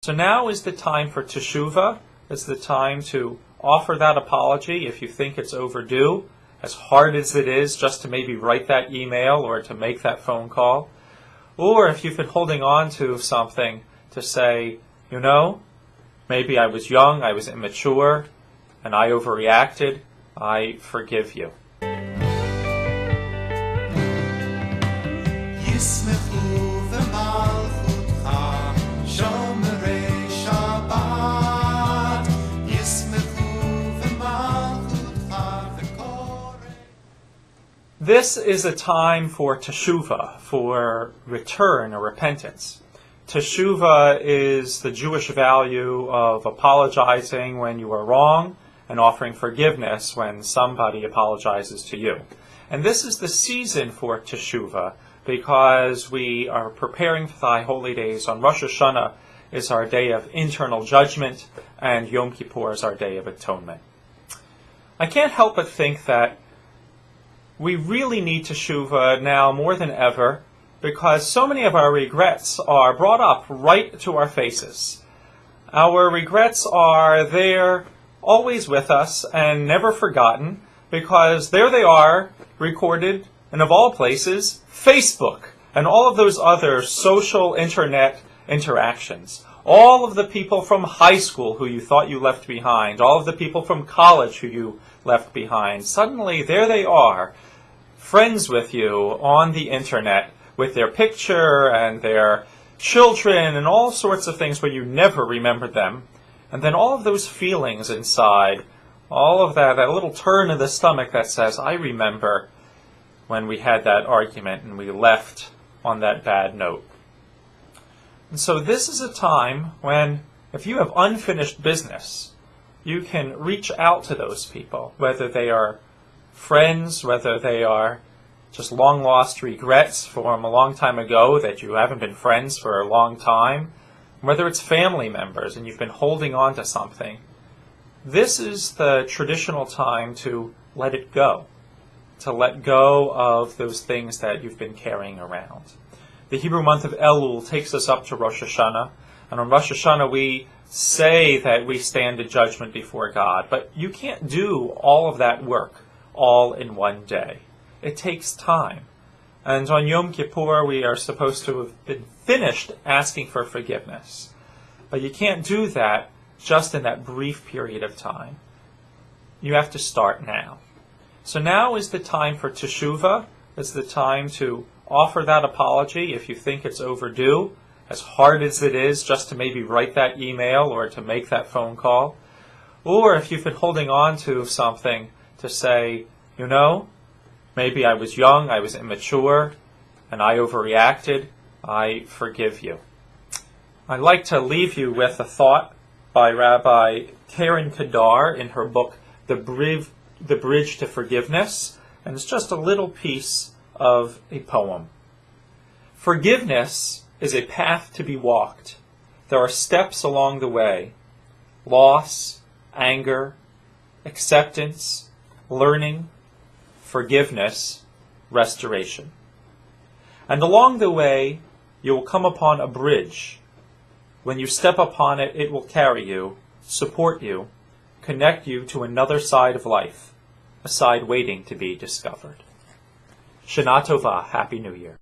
So now is the time for teshuvah. It's the time to offer that apology if you think it's overdue, as hard as it is just to maybe write that email or to make that phone call. Or if you've been holding on to something, to say, maybe I was young, I was immature, and I overreacted. I forgive you. This is a time for teshuvah, for return or repentance. Teshuvah is the Jewish value of apologizing when you are wrong and offering forgiveness when somebody apologizes to you. And this is the season for teshuvah because we are preparing for the High Holy Days. On Rosh Hashanah is our day of internal judgment, and Yom Kippur is our day of atonement. I can't help but think that we really need teshuvah now more than ever because so many of our regrets are brought up right to our faces. Our regrets are there always with us and never forgotten because there they are recorded in, of all places, Facebook and all of those other social internet interactions. All of the people from high school who you thought you left behind, all of the people from college who you left behind, suddenly there they are, friends with you on the internet with their picture and their children and all sorts of things where you never remembered them. And then all of those feelings inside, all of that little turn in the stomach that says, I remember when we had that argument and we left on that bad note. And so this is a time when, if you have unfinished business, you can reach out to those people, whether they are friends, whether they are just long-lost regrets from a long time ago that you haven't been friends for a long time, whether it's family members and you've been holding on to something. This is the traditional time to let it go, to let go of those things that you've been carrying around. The Hebrew month of Elul takes us up to Rosh Hashanah, and on Rosh Hashanah we say that we stand in judgment before God, but you can't do all of that work all in one day. It takes time. And on Yom Kippur, we are supposed to have been finished asking for forgiveness. But you can't do that just in that brief period of time. You have to start now. So now is the time for teshuvah. It's the time to offer that apology if you think it's overdue, as hard as it is just to maybe write that email or to make that phone call. Or if you've been holding on to something, to say, maybe I was young, I was immature, and I overreacted. I forgive you. I'd like to leave you with a thought by Rabbi Karen Kadar in her book, The Bridge to Forgiveness, and it's just a little piece of a poem. Forgiveness is a path to be walked. There are steps along the way: loss, anger, acceptance, learning, forgiveness, restoration. And along the way, you will come upon a bridge. When you step upon it, it will carry you, support you, connect you to another side of life, a side waiting to be discovered. Shana Tova, Happy New Year.